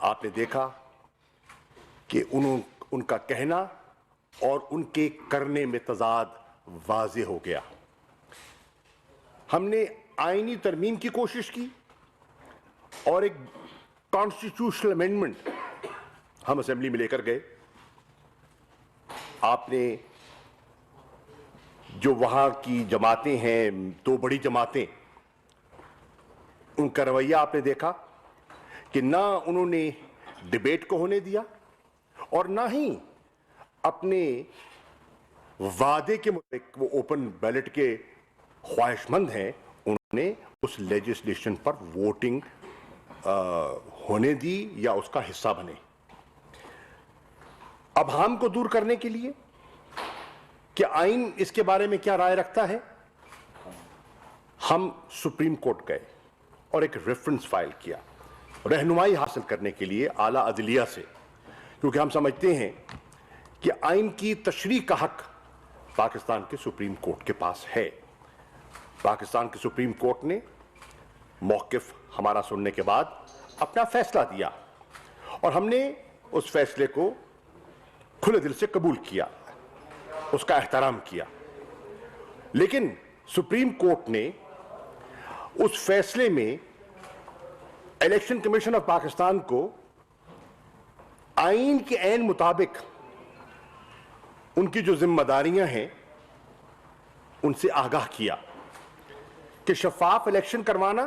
آپ نے دیکھا کہ ان کا کہنا اور ان کے کرنے میں تضاد واضح ہو گیا. ہم نے آئینی ترمیم کی کوشش کی اور ایک کانسٹیٹیوشنل امینڈمنٹ ہم اسمبلی میں لے کر گئے. آپ نے جو وہاں کی جماعتیں ہیں, دو بڑی جماعتیں, ان کا رویہ آپ نے دیکھا کہ نہ انہوں نے ڈیبیٹ کو ہونے دیا اور نہ ہی اپنے وعدے کے مطابق وہ اوپن بیلٹ کے خواہش مند ہیں, انہوں نے اس لیجسلیشن پر ووٹنگ ہونے دی یا اس کا حصہ بنے. اب ہم کو دور کرنے کے لیے کہ آئین اس کے بارے میں کیا رائے رکھتا ہے, ہم سپریم کورٹ گئے اور ایک ریفرنس فائل کیا رہنمائی حاصل کرنے کے لیے اعلیٰ عدلیہ سے, کیونکہ ہم سمجھتے ہیں کہ آئین کی تشریح کا حق پاکستان کے سپریم کورٹ کے پاس ہے. پاکستان کے سپریم کورٹ نے موقف ہمارا سننے کے بعد اپنا فیصلہ دیا اور ہم نے اس فیصلے کو کھلے دل سے قبول کیا, اس کا احترام کیا. لیکن سپریم کورٹ نے اس فیصلے میں الیکشن کمیشن آف پاکستان کو آئین کے عین مطابق ان کی جو ذمہ داریاں ہیں ان سے آگاہ کیا کہ شفاف الیکشن کروانا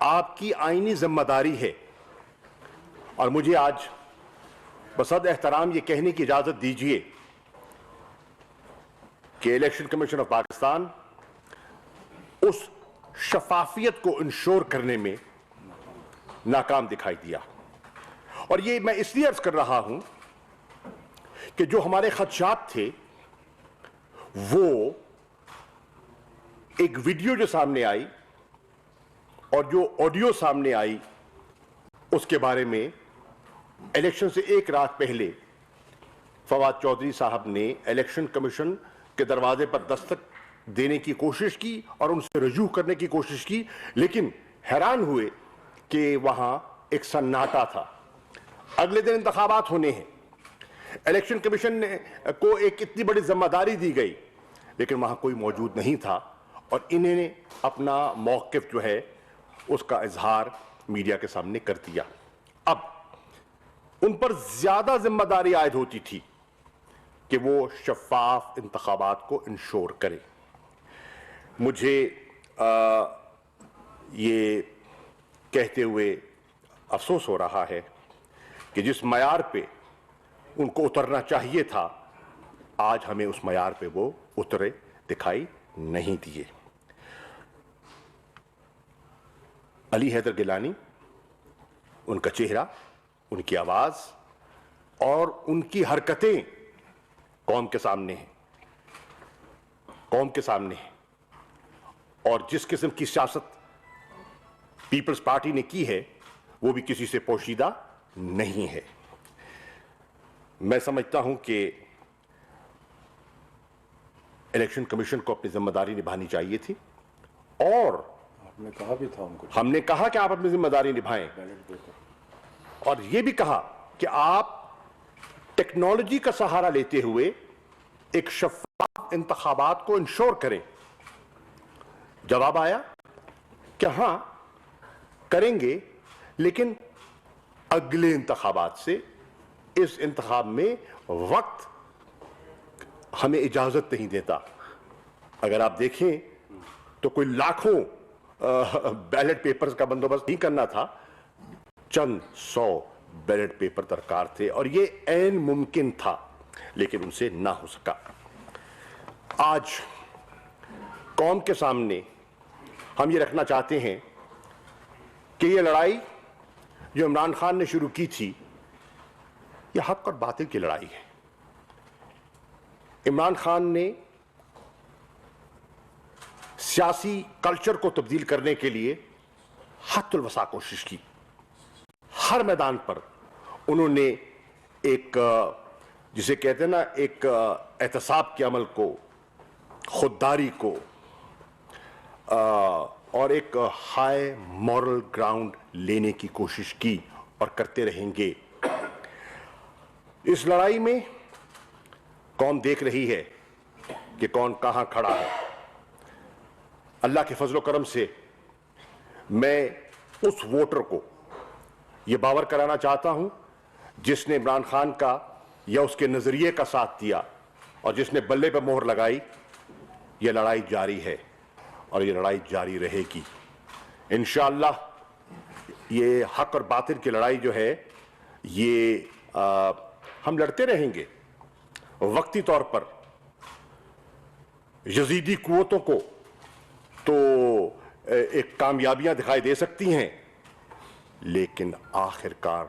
آپ کی آئینی ذمہ داری ہے. اور مجھے آج بصد احترام یہ کہنے کی اجازت دیجیے کہ الیکشن کمیشن آف پاکستان اس شفافیت کو انشور کرنے میں ناکام دکھائی دیا. اور یہ میں اس لیے عرض کر رہا ہوں کہ جو ہمارے خدشات تھے وہ ایک ویڈیو جو سامنے آئی اور جو آڈیو سامنے آئی اس کے بارے میں الیکشن سے ایک رات پہلے فواد چودھری صاحب نے الیکشن کمیشن کے دروازے پر دستک دینے کی کوشش کی اور ان سے رجوع کرنے کی کوشش کی, لیکن حیران ہوئے کہ وہاں ایک سناٹا تھا. اگلے دن انتخابات ہونے ہیں, الیکشن کمیشن کو ایک اتنی بڑی ذمہ داری دی گئی لیکن وہاں کوئی موجود نہیں تھا اور انہیں نے اپنا موقف جو ہے اس کا اظہار میڈیا کے سامنے کر دیا. اب ان پر زیادہ ذمہ داری عائد ہوتی تھی کہ وہ شفاف انتخابات کو انشور کرے. مجھے یہ کہتے ہوئے افسوس ہو رہا ہے کہ جس معیار پہ ان کو اترنا چاہیے تھا آج ہمیں اس معیار پہ وہ اترے دکھائی نہیں دیے. علی حیدر گیلانی, ان کا چہرہ, ان کی آواز اور ان کی حرکتیں قوم کے سامنے ہیں, قوم کے سامنے ہیں. اور جس قسم کی سیاست پیپلز پارٹی نے کی ہے وہ بھی کسی سے پوشیدہ نہیں ہے. میں سمجھتا ہوں کہ الیکشن کمیشن کو اپنی ذمہ داری نبھانی چاہیے تھی اور آپ نے کہا بھی تھا ان کو, ہم نے کہا کہ آپ اپنی ذمہ داری نبھائیں اور یہ بھی کہا کہ آپ ٹیکنالوجی کا سہارا لیتے ہوئے ایک شفاف انتخابات کو انشور کریں. جواب آیا کہ ہاں کریں گے, لیکن اگلے انتخابات سے, اس انتخاب میں وقت ہمیں اجازت نہیں دیتا. اگر آپ دیکھیں تو کوئی لاکھوں بیلٹ پیپرز کا بندوبست نہیں کرنا تھا, چند 100 بیلٹ پیپر درکار تھے اور یہ عین ممکن تھا لیکن ان سے نہ ہو سکا. آج قوم کے سامنے ہم یہ رکھنا چاہتے ہیں کہ یہ لڑائی جو عمران خان نے شروع کی تھی یہ حق اور باطل کی لڑائی ہے. عمران خان نے سیاسی کلچر کو تبدیل کرنے کے لیے حد الوسع کوشش کی. ہر میدان پر انہوں نے ایک جسے کہتے ہیں نا ایک احتساب کے عمل کو, خودداری کو اور ایک ہائی مورل گراؤنڈ لینے کی کوشش کی اور کرتے رہیں گے. اس لڑائی میں قوم دیکھ رہی ہے کہ کون کہاں کھڑا ہے. اللہ کے فضل و کرم سے میں اس ووٹر کو یہ باور کرانا چاہتا ہوں جس نے عمران خان کا یا اس کے نظریے کا ساتھ دیا اور جس نے بلے پہ مہر لگائی، یہ لڑائی جاری ہے اور یہ لڑائی جاری رہے گی انشاءاللہ. یہ حق اور باطل کی لڑائی جو ہے یہ ہم لڑتے رہیں گے. وقتی طور پر یزیدی قوتوں کو تو ایک کامیابیاں دکھائی دے سکتی ہیں، لیکن آخر کار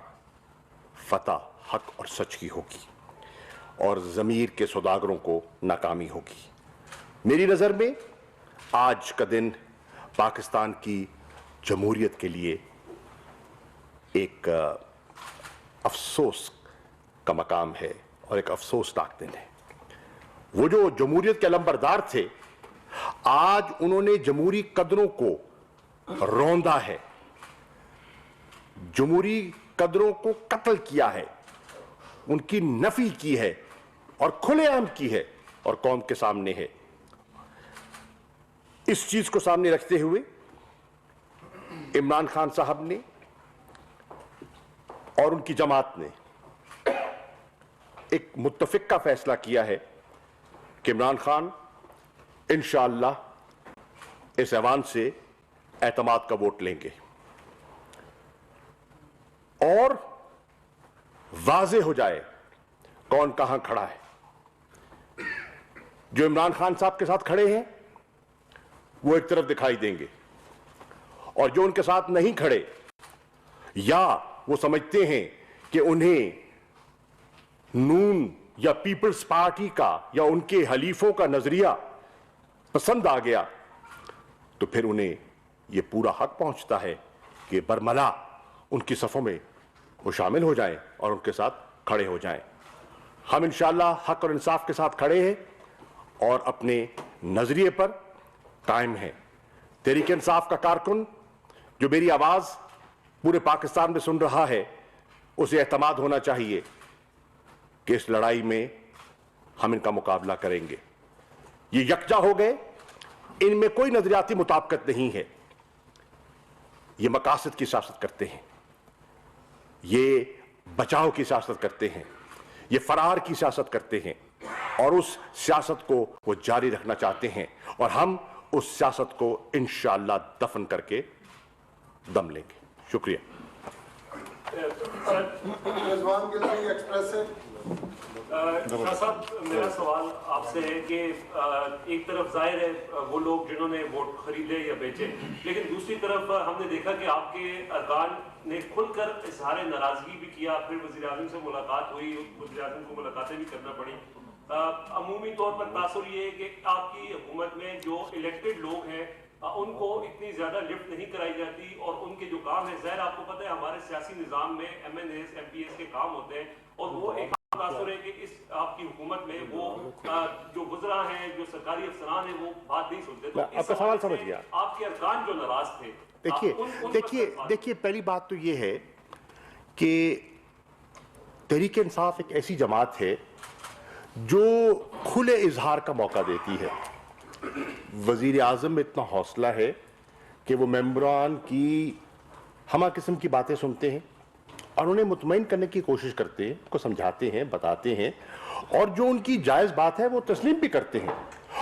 فتح حق اور سچ کی ہوگی اور ضمیر کے سوداگروں کو ناکامی ہوگی. میری نظر میں آج کا دن پاکستان کی جمہوریت کے لیے ایک افسوس کا مقام ہے اور ایک افسوسناک دن ہے. وہ جو جمہوریت کے علمبردار تھے، آج انہوں نے جمہوری قدروں کو روندا ہے، جمہوری قدروں کو قتل کیا ہے، ان کی نفی کی ہے اور کھلے عام کی ہے اور قوم کے سامنے ہے. اس چیز کو سامنے رکھتے ہوئے عمران خان صاحب نے اور ان کی جماعت نے ایک متفق کا فیصلہ کیا ہے کہ عمران خان انشاءاللہ اس ایوان سے اعتماد کا ووٹ لیں گے اور واضح ہو جائے کون کہاں کھڑا ہے. جو عمران خان صاحب کے ساتھ کھڑے ہیں وہ ایک طرف دکھائی دیں گے اور جو ان کے ساتھ نہیں کھڑے یا وہ سمجھتے ہیں کہ انہیں نون یا پیپلز پارٹی کا یا ان کے حلیفوں کا نظریہ پسند آ گیا تو پھر انہیں یہ پورا حق پہنچتا ہے کہ برملا ان کی صفوں میں وہ شامل ہو جائیں اور ان کے ساتھ کھڑے ہو جائیں. ہم انشاءاللہ حق اور انصاف کے ساتھ کھڑے ہیں اور اپنے نظریے پر قائم ہیں. تحریک انصاف کا کارکن جو میری آواز پورے پاکستان میں سن رہا ہے، اسے اعتماد ہونا چاہیے کہ اس لڑائی میں ہم ان کا مقابلہ کریں گے. یہ یکجا ہو گئے، ان میں کوئی نظریاتی مطابقت نہیں ہے. یہ مقاصد کی سیاست کرتے ہیں، یہ بچاؤ کی سیاست کرتے ہیں، یہ فرار کی سیاست کرتے ہیں اور اس سیاست کو وہ جاری رکھنا چاہتے ہیں اور ہم اس سیاست کو انشاءاللہ دفن کر کے دم لیں گے. شکریہ. رضوان گلانی ایکسپریس سے. شاہ صاحب، میرا سوال آپ سے ہے کہ ایک طرف ظاہر ہے وہ لوگ جنہوں نے ووٹ خریدے یا بیچے، لیکن دوسری طرف ہم نے دیکھا کہ آپ کے ارکان نے کھل کر اظہار ناراضگی بھی کیا، پھر وزیر اعظم سے ملاقات ہوئی، وزیر اعظم کو ملاقاتیں بھی کرنا پڑی. عمومی طور پر تاثر یہ ہے کہ آپ کی حکومت میں جو الیکٹڈ لوگ ہیں ان کو اتنی زیادہ لفٹ نہیں کرائی جاتی اور ان کے جو کام ہے، ظاہر آپ کو پتہ ہے ہمارے سیاسی نظام میں M N As M P S کے کام ہوتے ہیں اور وہ ایک تاثر ہے کہ اس آپ کی حکومت میں وہ جو وزراء ہیں، جو سرکاری افسران ہیں، وہ بات نہیں سنتے. تو آپ کا سوال سمجھ گیا. آپ کے ارکان جو ناراض تھے، دیکھیے پہلی بات تو یہ ہے کہ تحریک انصاف ایک ایسی جماعت ہے جو کھلے اظہار کا موقع دیتی ہے. وزیر اعظم میں اتنا حوصلہ ہے کہ وہ ممبران کی ہمہ قسم کی باتیں سنتے ہیں اور انہیں مطمئن کرنے کی کوشش کرتے ہیں، ان کو سمجھاتے ہیں، بتاتے ہیں اور جو ان کی جائز بات ہے وہ تسلیم بھی کرتے ہیں.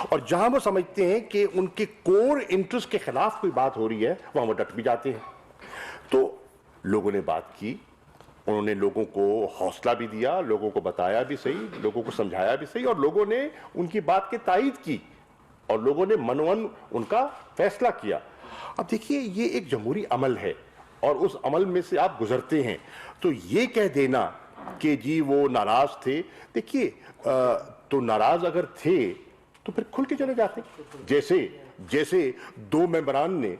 اور جہاں وہ سمجھتے ہیں کہ ان کے کور انٹرسٹ کے خلاف کوئی بات ہو رہی ہے وہاں وہ ڈٹ بھی جاتے ہیں. تو لوگوں نے بات کی، انہوں نے لوگوں کو حوصلہ بھی دیا، لوگوں کو بتایا بھی صحیح، لوگوں کو سمجھایا بھی صحیح اور لوگوں نے ان کی بات کی تائید کی اور لوگوں نے منون ان کا فیصلہ کیا. اب دیکھیے یہ ایک جمہوری عمل ہے اور اس عمل میں سے آپ گزرتے ہیں، تو یہ کہہ دینا کہ جی وہ ناراض تھے، دیکھیے تو ناراض اگر تھے تو پھر کھل کے چلے جاتے. جیسے دو ممبران نے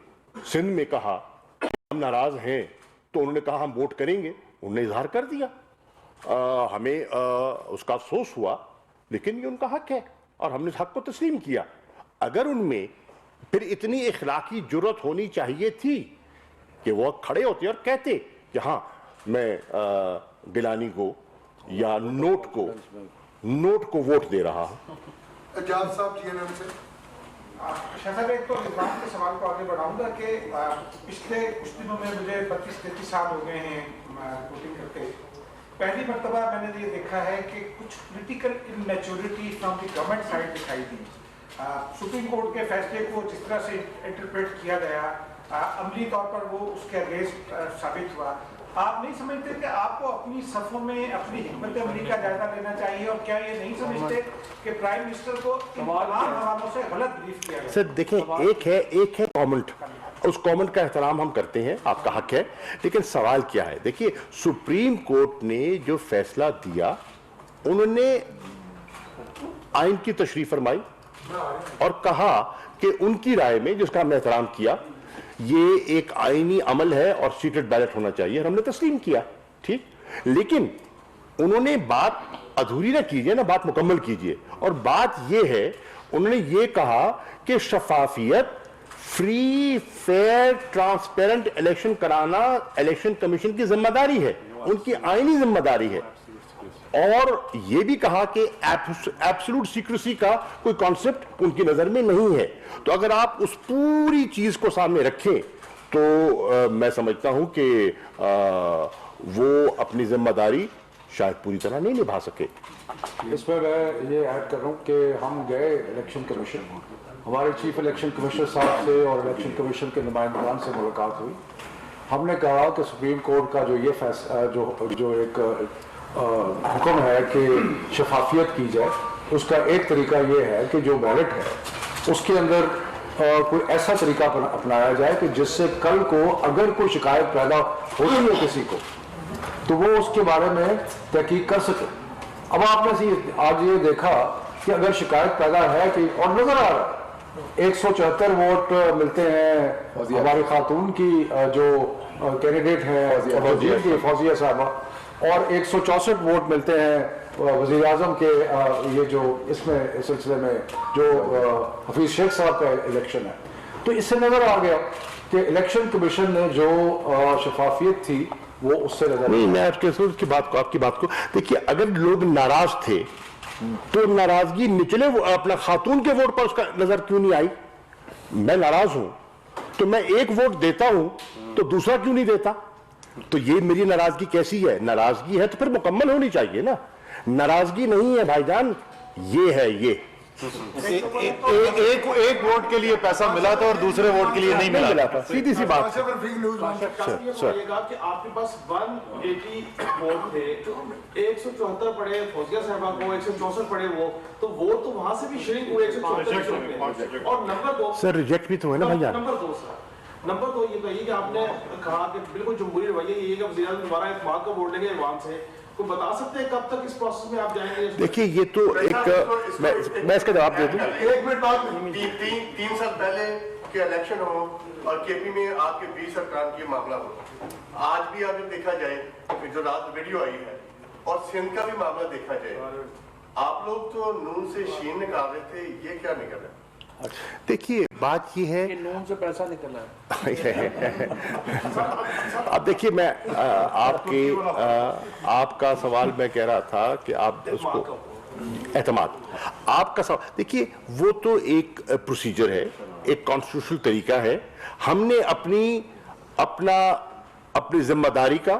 سندھ میں کہا ہم ناراض ہیں تو انہوں نے کہا ہم ووٹ کریں گے، انہوں نے اظہار کر دیا، ہمیں اس کا افسوس ہوا لیکن یہ ان کا حق ہے اور ہم نے اس حق کو تسلیم کیا. اگر ان میں پھر اتنی اخلاقی جرت ہونی چاہیے تھی کہ وہ کھڑے ہوتے اور کہتے کہ ہاں میں گیلانی کو یا نوٹ کو ووٹ دے رہا ہوں. اعجاز صاحب جی این ایم سے. شاہ صاحب ایک تو رضوان کے سوال کو آگے بڑھاؤں گا کہ پچھلے کچھ دنوں میں مجھے 32-33 سال ہو گئے ہیں ووٹنگ کرتے. پہلی مرتبہ میں نے یہ دیکھا ہے کہ کچھ political immaturity from the government side دکھائی دی. سپریم کورٹ کے فیصلے کو جس طرح سے انٹرپریٹ کیا گیا عملی طور پر وہ اس کے اگینسٹ ثابت ہوا. آپ نہیں سمجھتے کہ آپ کو اپنی صفوں میں اپنی حکمت عملی کا جائزہ لینا چاہیے, اور کیا یہ نہیں سمجھتے کہ پرائم منسٹر کو ان تمام حوالوں سے غلط بریف کیا گیا؟ سر دیکھیں, ایک ہے کامنٹ, اس کامنٹ کا احترام ہم کرتے ہیں, آپ کا حق ہے, لیکن سوال کیا ہے؟ دیکھیے سپریم کورٹ نے جو فیصلہ دیا, انہوں نے آئین کی تشریح فرمائی اور کہا کہ ان کی رائے میں, جس کا ہم نے احترام کیا, یہ ایک آئینی عمل ہے اور سیکرٹ بیلٹ ہونا چاہیے, اور ہم نے تسلیم کیا, ٹھیک. لیکن انہوں نے بات ادھوری نہ کیجئے نا, بات مکمل کیجئے. اور بات یہ ہے, انہوں نے یہ کہا کہ شفافیت, فری فیئر ٹرانسپیرنٹ الیکشن کرانا الیکشن کمیشن کی ذمہ داری ہے, ان کی آئینی ذمہ داری ہے. اور یہ بھی کہا کہ ایبسولوٹ سیکریسی کا کوئی کانسیپٹ ان کی نظر میں نہیں ہے. تو اگر آپ اس پوری چیز کو سامنے رکھیں تو میں سمجھتا ہوں کہ وہ اپنی ذمہ داری شاید پوری طرح نہیں نبھا سکے. اس میں یہ ایڈ کر رہا ہوں کہ ہم گئے الیکشن کمیشن, ہمارے چیف الیکشن کمشنر صاحب سے اور الیکشن کمیشن کے نمائندگان سے ملاقات ہوئی. ہم نے کہا کہ سپریم کورٹ کا جو یہ فیصلہ جو ایک حکم ہے کہ شفافیت کی جائے, اس کا ایک طریقہ یہ ہے کہ جو بیلٹ ہے اس کے اندر کوئی ایسا طریقہ اپنایا جائے کہ جس سے کل کو اگر کوئی شکایت پیدا ہوتی ہے کسی کو تو وہ اس کے بارے میں تحقیق کر سکے. اب آپ نے آج یہ دیکھا کہ اگر شکایت پیدا ہے کہ, اور نظر آ رہا ہے 174 ووٹ ملتے ہیں ہماری خاتون کی جو کینڈیڈیٹ ہے فوزیہ صاحبہ, اور 164 ووٹ ملتے ہیں وزیر اعظم کے یہ جو اس میں اس سلسلے میں جو حفیظ شیخ صاحب کا الیکشن ہے. تو اس سے نظر آ گیا کہ الیکشن کمیشن نے جو شفافیت تھی وہ اس سے نظر نہیں. میں آپ کی بات کو دیکھیے, اگر لوگ ناراض تھے تو ناراضگی نچلے اپنا خاتون کے ووٹ پر اس کا نظر کیوں نہیں آئی؟ میں ناراض ہوں تو میں ایک ووٹ دیتا ہوں تو دوسرا کیوں نہیں دیتا؟ تو یہ میری ناراضگی کیسی ہے؟ ناراضگی ہے تو پھر مکمل ہونی چاہیے نا, ناراضگی نہیں ہے بھائی جان, یہ ہے یہ. ایک ووٹ کے لیے پیسہ ملا تھا اور دوسرے ووٹ کے لیے نہیں ملا تھا, سیدھی سی بات. کہ آپ کے پاس 180 ووٹ تھے, 174 پڑے فوزیہ صاحبہ کو, 164 پڑے وہ, تو ووٹ تو وہاں سے بھی شرنک ہوئے 174. اور نمبر 2 سر ریجیکٹ بھی تو ہے نا بھائی جان. نمبر 2 یہ کہیے کہ آپ نے کہا کہ بالکل جمہوری رویہ یہ ہے کہ وزیر اعظم دوبارہ اعتماد کا ووٹ لیں گے ایوان سے, کو بتا سکتے ہیں کب تک اس پروسیس میں آپ جائیں گے؟ دیکھیے یہ تو ایک, میں اس کا جواب دے دوں. ایک منٹ بعد 3 سال پہلے کے الیکشن ہو اور کے پی میں آپ کے 20 ارکان کی معاملہ ہو, آج بھی اگر دیکھا جائے جو رات ویڈیو آئی ہے, اور سندھ کا بھی معاملہ دیکھا جائے, آپ لوگ تو نون سے شین نکال رہے تھے, یہ کیا نکل رہا ہے؟ دیکھیے بات یہ ہے, نون سے پیسہ نکل رہا ہے. اب دیکھیے میں آپ کا سوال میں کہہ رہا تھا کہ آپ اس کو اعتماد, آپ کا سوال دیکھیے وہ تو ایک پروسیجر ہے, ایک کانسٹیٹیوشنل طریقہ ہے. ہم نے اپنی ذمہ داری کا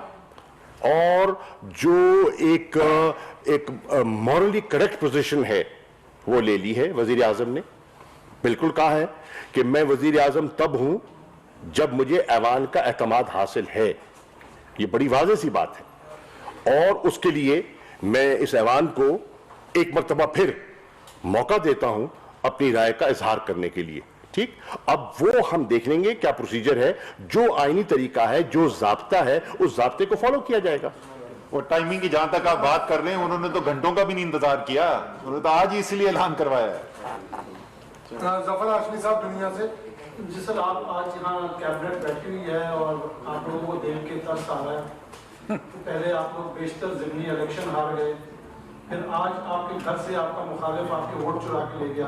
اور جو ایک مورلی کریکٹ پوزیشن ہے وہ لے لی ہے. وزیر اعظم نے بالکل کہا ہے کہ میں وزیر اعظم تب ہوں جب مجھے ایوان کا اعتماد حاصل ہے. یہ بڑی واضح سی بات ہے, اور اس کے لیے میں اس ایوان کو ایک مرتبہ پھر موقع دیتا ہوں اپنی رائے کا اظہار کرنے کے لیے. ٹھیک, اب وہ ہم دیکھ لیں گے کیا پروسیجر ہے, جو آئینی طریقہ ہے, جو ضابطہ ہے, اس ضابطے کو فالو کیا جائے گا. اور ٹائمنگ کی جہاں تک آپ بات کر رہے ہیں, انہوں نے تو گھنٹوں کا بھی نہیں انتظار کیا, انہوں نے تو آج ہی اس لیے اعلان کروایا ہے. ظفر ہاشمی صاحب دنیا سے. جی سر, آپ آج یہاں کیبنٹ بیٹھی ہوئی ہے اور آپ لوگوں کو دیکھ کے ترس آ رہا ہے. پہلے آپ لوگ بیشتر ضمنی الیکشن ہار گئے, پھر آج آپ کے گھر سے آپ کا مخالف آپ کے ووٹ چرا کے لے گیا.